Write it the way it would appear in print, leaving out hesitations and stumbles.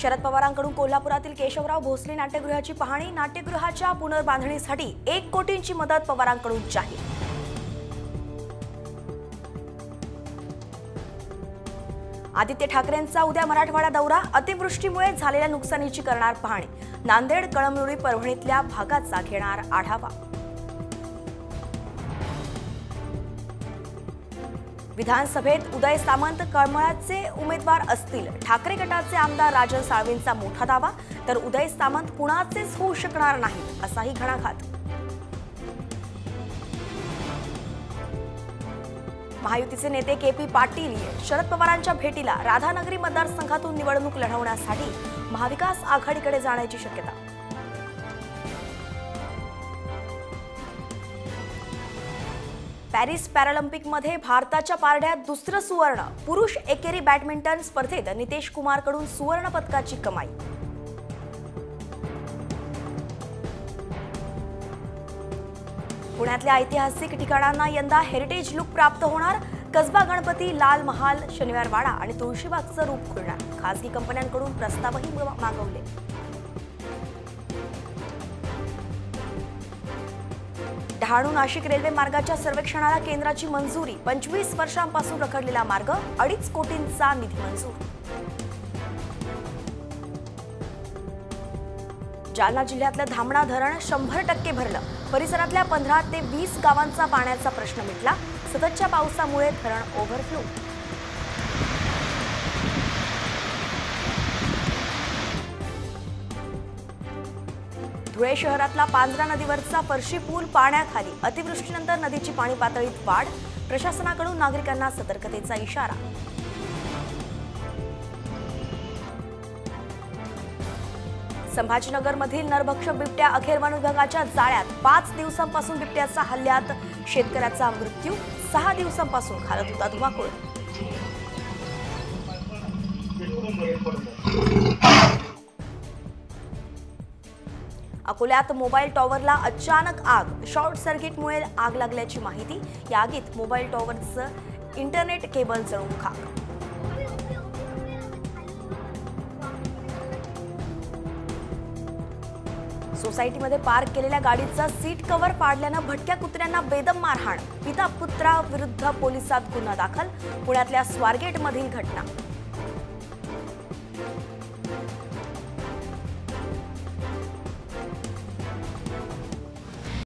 शरद पवारांकडून कोल्हापुरातील केशवराव भोसले नाट्यगृहाची पाहणी। नाट्यगृहाच्या पुनर्बांधणीसाठी 1 कोटींची मदत पवारांकडून जाहीर। आदित्य ठाकरेंचा उद्या मराठवाडा दौरा। अतिवृष्टीमुळे झालेल्या नुकसानीची करणार पाहणी। नांदेड, कळमनुरी, परभणीतल्या भागाचा घेणार आढावा। विधानसभेत उदय सामंत कळमळाचे उमेदवार असतील। ठाकरे गटाचे आमदार राजन साळवेंचा मोठा दावा, तर उदय सामंत कुणाचेच होऊ शकणार नाहीत असाही घणाघात। महायुतीचे नेते के.पी. पाटील शरद पवारांच्या भेटीला। राधानगरी मतदारसंघातून निवडणूक लढवण्यासाठी महाविकास आघाडीकडे जाण्याची शक्यता। पॅरिस पॅरालिम्पिकमध्ये भारताच्या पारड्यात दुसरं सुवर्ण। पुरुष एकेरी बॅडमिंटन स्पर्धेत नितेश कुमारकडून सुवर्ण पदकाची कमाई। पुण्यातल्या ऐतिहासिक ठिकाणांना यंदा हेरिटेज लुक प्राप्त होणार। कसबा गणपती, लाल महाल, शनिवारवाडा आणि तुळशीबागचं रूप खुलणार। खासगी कंपन्यांकडून प्रस्तावही मागवले। डहाणू नाशिक रेल्वे मार्गाच्या सर्वेक्षणाला केंद्राची मंजुरी। 25 वर्षांपासून रखडलेला मार्ग, 2.5 कोटींचा निधी मंजूर। जालना जिल्ह्यातलं धामणा धरण 100% भरलं। परिसरातल्या 15 ते 20 गावांचा पाण्याचा प्रश्न मिटला। सततच्या पावसामुळे धरण ओव्हरफ्लो। धुळे शहरातला पांझरा नदीवरचा फरशी पूल पाण्याखाली। अतिवृष्टीनंतर नदीची पाणी पातळीत वाढ। प्रशासनाकडून नागरिकांना सतर्कतेचा इशारा। संभाजीनगरमधील नरभक्षक बिबट्या अखेर वन विभागाच्या जाळ्यात। 5 दिवसांपासून बिबट्याच्या हल्ल्यात शेतकऱ्याचा मृत्यू। 6 दिवसांपासून खालत होता धुमाकूळ। अकोल्यात मोबाईल टॉवरला अचानक आग। शॉर्ट सर्किटमुळे आग लागल्याची माहिती। या आगीत मोबाईल टॉवरचं इंटरनेट केबल जळून खाक। सोसायटीमध्ये पार्क केलेल्या गाडीचा सीट कव्हर पाडल्यानं भटक्या कुत्र्यांना बेदम मारहाण। पिता पुत्राविरुद्ध पोलिसात गुन्हा दाखल। पुण्यातल्या स्वारगेटमधील घटना।